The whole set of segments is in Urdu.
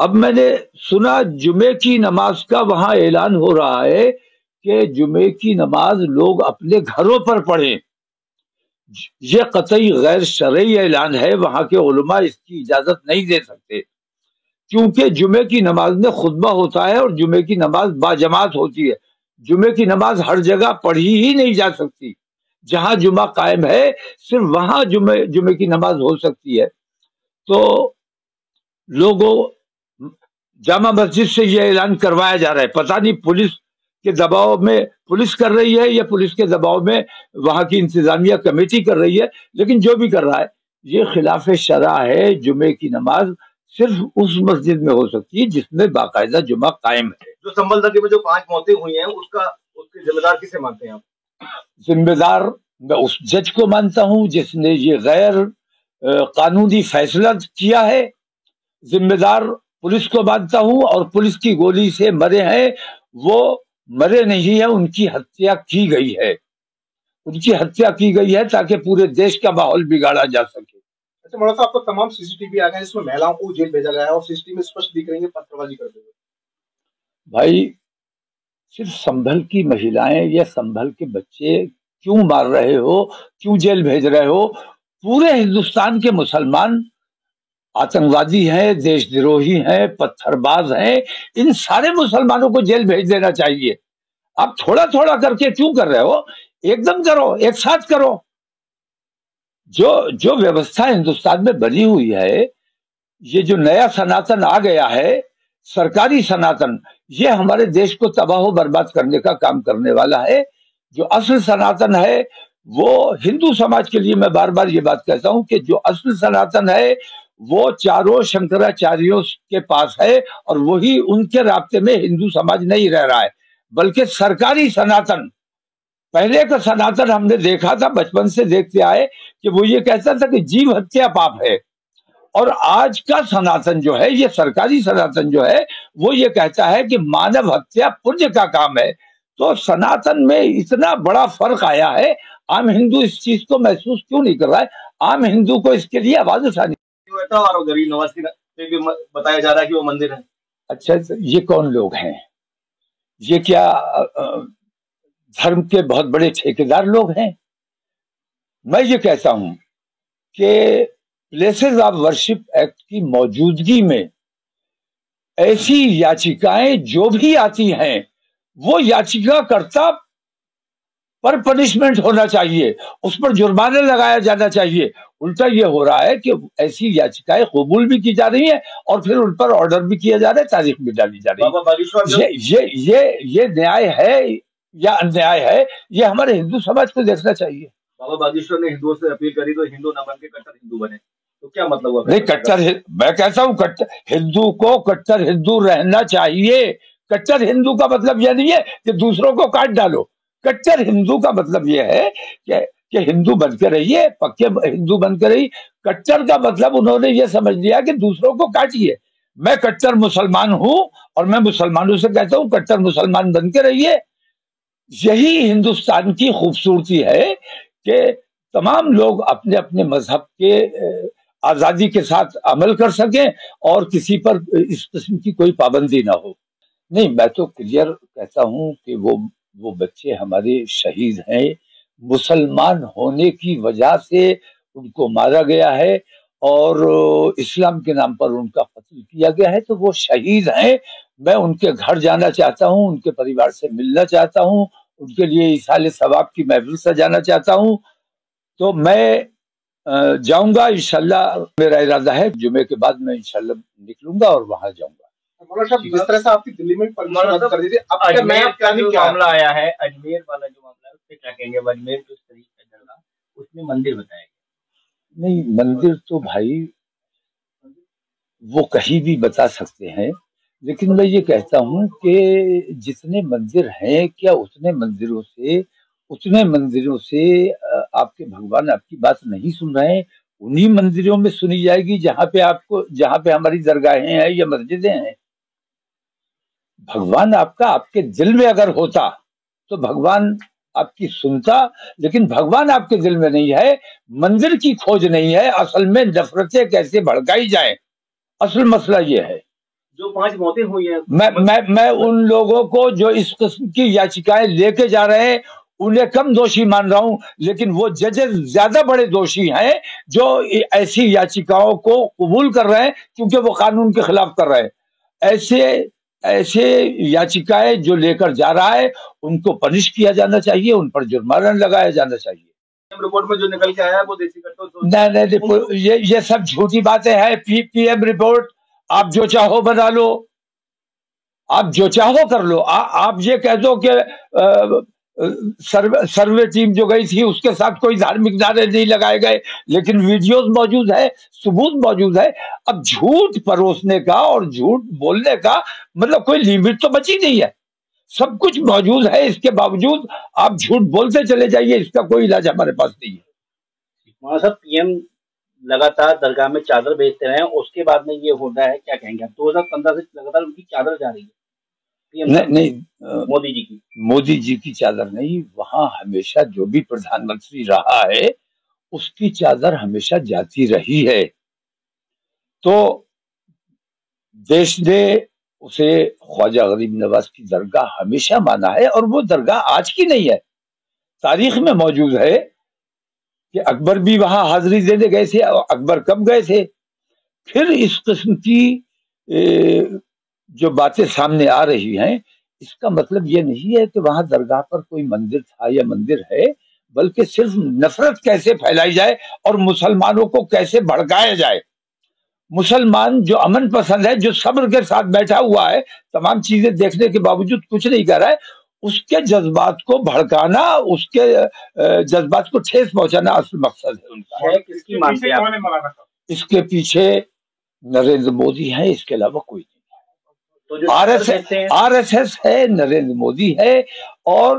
اب میں نے سنا جمعے کی نماز کا وہاں اعلان ہو رہا ہے کہ جمعے کی نماز لوگ اپنے گھروں پر پڑھیں. یہ قطعی غیر شرعی اعلان ہے. وہاں کے علماء اس کی اجازت نہیں دے سکتے، کیونکہ جمعے کی نماز میں خطبہ ہوتا ہے اور جمعے کی نماز باجماعت ہوتی ہے. جمعے کی نماز ہر جگہ پڑھی ہی نہیں جا سکتی. جہاں جمعہ قائم ہے صرف وہاں جمعے کی نماز ہو سکتی ہے. تو لوگوں جامع مسجد سے یہ اعلان کروایا جا رہا ہے. پتہ نہیں پولیس کے دباؤ میں پولیس کر رہی ہے یا پولیس کے دباؤ میں وہاں کی انتظامیہ کمیٹی کر رہی ہے، لیکن جو بھی کر رہا ہے یہ خلاف شرع ہے. جمعے کی نماز صرف اس مسجد میں ہو سکتی ہے جس میں باقاعدہ جمعہ قائم ہے. جو سنبھل درگی میں جو 5 موتیں ہوئی ہیں اس کے ذمہ دار کسے مانتے ہیں آپ؟ ذمہ دار میں اس جج کو مانتا ہوں جس نے یہ غیر قانونی فیصلہ کیا ہے. ذمہ دار پولیس کو مانتا ہوں، اور پولیس کی گولی سے مرے ہیں وہ مرے نہیں ہیں، ان کی ہتیا کی گئی ہے. ان کی ہتیا کی گئی ہے تاکہ پورے دیش کا ماحول بگاڑا جا سکے. اچھا مولانا صاحب، کو تمام سی سی ٹی وی آ گئے ہیں، اس میں مہیلاؤں کو جیل بھیجا گیا ہے اور سی سی ٹی وی میں اسپشٹ دکھ رہی ہیں پتھر بازی کرتے ہوئے. بھائی صرف سنبھل کی مہیلائیں یا سنبھل کے بچے کیوں مار رہے ہو، کیوں جیل بھیج رہے ہو؟ پورے ہندوستان کے مسلمان آتنکوادی ہیں، دیش دروہی ہیں، پتھر باز ہیں. ان سارے مسلمانوں کو جیل بھیج دینا چاہیے. آپ تھوڑا تھوڑا کر کے کیوں کر رہے ہو؟ ایک دم کرو، ایک ساتھ کرو. جو ویوستھا ہندوستان میں بنی ہوئی ہے، یہ جو نیا سناتن آ گیا ہے، سرکاری سناتن، یہ ہمارے دیش کو تباہ و برباد کرنے کا کام کرنے والا ہے. جو اصل سناتن ہے وہ ہندو سماج کے لیے میں بار بار یہ بات کہتا ہوں کہ جو اصل سناتن ہے وہ چاروں شنکراچاریوں کے پاس ہے، اور وہی ان کے رابطے میں ہندو سماج نہیں رہ رہا ہے، بلکہ سرکاری سناتن. پہلے کا سناتن ہم نے دیکھا تھا، بچپن سے دیکھتے آئے کہ وہ یہ کہتا تھا کہ جیو ہتیا پاپ ہے. اور آج کا سناتن جو ہے، یہ سرکاری سناتن جو ہے، وہ یہ کہتا ہے کہ مانو ہتیا پنیہ کا کام ہے. تو سناتن میں اتنا بڑا فرق آیا ہے. عام ہندو اس چیز کو محسوس کیوں نہیں کر رہا ہے؟ عام ہندو کو اس کے لیے آواز اٹھانی تھا. اور غریب نواز کی بھی بتایا جا رہا ہے کہ وہ مندر ہے. اچھا، یہ کون لوگ ہیں؟ یہ کیا دھرم کے بہت بڑے ٹھیکیدار لوگ ہیں؟ میں یہ کہتا ہوں کہ پلیسز آف ورشپ ایکٹ کی موجودگی میں ایسی یاچکائیں جو بھی آتی ہیں وہ یاچکا کرتا پر پنشمنٹ ہونا چاہیے، اس پر جرمانہ لگایا جانا چاہیے. الٹا یہ ہو رہا ہے کہ ایسی یاچکائیں قبول بھی کی جا رہی ہیں اور پھر ان پر آرڈر بھی کیا جا رہا ہے، تاریخ بھی ڈالی جا رہی ہے. یہ نیائے ہے یا انیائے ہے؟ یہ ہمارے ہندو سماج کو دیکھنا چاہیے. بابا باگیشور نے ہندوؤں سے اپیل کری تو ہندو نہ بن کے کٹر ہندو بنے، تو کیا مطلب ہوا؟ نہیں، کٹر میں کہتا ہوں ہندو کو کٹر ہندو رہنا چاہیے. کٹر ہندو کا مطلب یہ نہیں ہے کہ دوسروں کو کاٹ ڈالو. کٹر ہندو کا مطلب یہ ہے کہ ہندو بن کے رہیے، پکے ہندو بن کے رہی. کٹر کا مطلب انہوں نے یہ سمجھ لیا کہ دوسروں کو کاٹیے. میں کٹر مسلمان ہوں اور میں مسلمانوں سے کہتا ہوں کٹر مسلمان بن کے رہیے. یہی ہندوستان کی خوبصورتی ہے کہ تمام لوگ اپنے اپنے مذہب کے آزادی کے ساتھ عمل کر سکیں اور کسی پر اس قسم کی کوئی پابندی نہ ہو. نہیں، میں تو کلیئر کہتا ہوں کہ وہ بچے ہمارے شہید ہیں. مسلمان ہونے کی وجہ سے ان کو مارا گیا ہے اور اسلام کے نام پر ان کا قتل کیا گیا ہے، تو وہ شہید ہیں. میں ان کے گھر جانا چاہتا ہوں، ان کے پریوار سے ملنا چاہتا ہوں، ان کے لیے ایصال ثواب کی محفل سجانا چاہتا ہوں. تو میں جاؤں گا انشاءاللہ. میرا ارادہ ہے جمعے کے بعد میں انشاءاللہ نکلوں گا اور وہاں جاؤں گا. مولانا صاحب، جس طرح سے آپ کی دلی میں پرمیشن کر دی تھی، اب کیا معاملہ آیا ہے اجمیر والا جو معاملہ ہے اس پہ کیا کہیں گے؟ اجمیر جو طریق کا چل رہا اس میں مندر بتایا گیا. نہیں، مندر تو بھائی وہ کہیں بھی بتا سکتے ہیں، لیکن میں یہ کہتا ہوں کہ جتنے مندر ہیں، کیا اتنے مندروں سے آپ کے بھگوان آپ کی بات نہیں سن رہے ہیں؟ انہی مندروں میں سنی جائے گی جہاں پہ ہماری درگاہیں ہیں یا مسجدیں ہیں. بھگوان آپ کے دل میں اگر ہوتا تو بھگوان آپ کی سنتا، لیکن بھگوان آپ کے دل میں نہیں ہے. مندر کی کھوج نہیں ہے، اصل میں نفرتیں کیسے بھڑکائی جائیں، اصل مسئلہ یہ ہے. جو 5 موتیں ہوئی ہیں، میں ان لوگوں کو جو اس قسم کی یاچکائیں لے کے جا رہے ہیں انہیں کم دوشی مان رہا ہوں، لیکن وہ ججز زیادہ بڑے دوشی ہیں جو ایسی یاچکاؤں کو قبول کر رہے ہیں کیونکہ وہ قانون کے خلاف کر رہے ہیں۔ ایسے یاچکائیں جو لے کر جا رہا ہے ان کو پنش کیا جانا چاہیے، ان پر جرمانہ لگایا جانا چاہیے۔ رپورٹ میں جو نکل کے آیا وہ دیسی کرتوت نہیں، یہ سب جھوٹی باتیں ہیں۔ پی ایم رپورٹ آپ جو چاہو بنا لو، آپ جو چاہو کر لو۔ آپ یہ کہہ دو کہ سروے ٹیم جو گئی تھی اس کے ساتھ کوئی دھارمک نعرے نہیں لگائے گئے، لیکن ویڈیوز موجود ہے، ثبوت موجود ہے۔ اب جھوٹ پروسنے کا اور جھوٹ بولنے کا مطلب کوئی لیمٹ تو بچی نہیں ہے، سب کچھ موجود ہے، اس کے باوجود آپ جھوٹ بولتے چلے جائیے، اس کا کوئی علاج ہمارے پاس نہیں ہے۔ مولانا صاحب، پی ایم لگاتار درگاہ میں چادر بھیجتے رہے، اس کے بعد میں یہ ہو رہا ہے، کیا کہیں گے آپ؟ 2015 سے لگاتار ان کی چادر جا رہی ہے، نہیں مودی جی کی، مودی جی کی چادر نہیں، وہاں ہمیشہ جو بھی پردھان منتری رہا ہے اس کی چادر ہمیشہ جاتی رہی ہے۔ تو دیش نے اسے خواجہ غریب نواز کی درگاہ ہمیشہ مانا ہے، اور وہ درگاہ آج کی نہیں ہے، تاریخ میں موجود ہے کہ اکبر بھی وہاں حاضری دینے گئے تھے، اور اکبر کب گئے تھے۔ پھر اس قسم کی جو باتیں سامنے آ رہی ہیں، اس کا مطلب یہ نہیں ہے کہ وہاں درگاہ پر کوئی مندر تھا یا مندر ہے، بلکہ صرف نفرت کیسے پھیلائی جائے اور مسلمانوں کو کیسے بھڑکایا جائے۔ مسلمان جو امن پسند ہے، جو صبر کے ساتھ بیٹھا ہوا ہے، تمام چیزیں دیکھنے کے باوجود کچھ نہیں کر رہا ہے، اس کے جذبات کو بھڑکانا، اس کے جذبات کو ٹھیس پہنچانا اصل مقصد ہے ان کا۔ کس کی مانتے ہیں آپ؟ اس کے پیچھے نریندر مودی ہے، اس کے علاوہ کوئی نہیں۔ آر ایس ایس ہے، نریندر مودی ہے، اور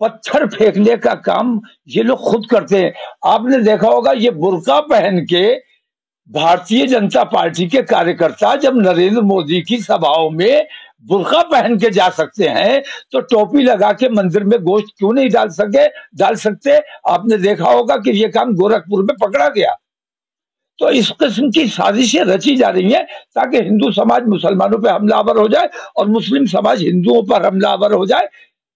پتھر پھینکنے کا کام یہ لوگ خود کرتے ہیں۔ آپ نے دیکھا ہوگا یہ برقع پہن کے بھارتیہ جنتا پارٹی کے کاریہ جب نریندر مودی کی سبھاؤں میں برقع پہن کے جا سکتے ہیں تو ٹوپی لگا کے مندر میں گوشت کیوں نہیں ڈال سکتے؟ آپ نے دیکھا ہوگا کہ یہ کام گورکھپور میں پکڑا گیا۔ تو اس قسم کی سازشیں رچی جا رہی ہیں تاکہ ہندو سماج مسلمانوں پہ حملہ آور ہو جائے اور مسلم سماج ہندوؤں پر حملہ آور ہو جائے۔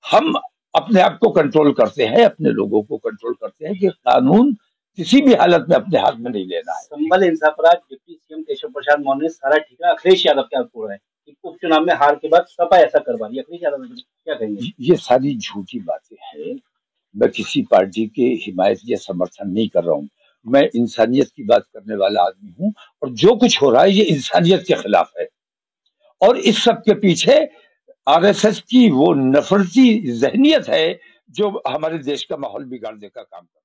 ہم اپنے آپ کو کنٹرول کرتے ہیں، اپنے لوگوں کو کنٹرول کرتے ہیں کہ قانون کسی بھی حالت میں اپنے ہاتھ میں نہیں لینا ہے۔ سنبھل انصاف پر آج deputy C M Keshav Prasad Maurya نے سارا ٹھیکہ اکھلیش یادو کے ہاتھ ہے کہ اپ چناؤ میں ہار کے بعد سپا ایسا کروا رہی ہے۔ اکھلیش یادو کیا کہیں گے؟ یہ ساری جھوٹی باتیں ہیں۔ میں کسی پارٹی کی حمایت یا سمرتھن نہیں کر رہا ہوں، میں انسانیت کی بات کرنے والا آدمی ہوں، اور جو کچھ ہو رہا ہے یہ انسانیت کے خلاف ہے، اور اس سب کے پیچھے آر ایس ایس کی وہ نفرتی ذہنیت ہے جو ہمارے دیش کا ماحول بگاڑنے کا کام کرتا ہے۔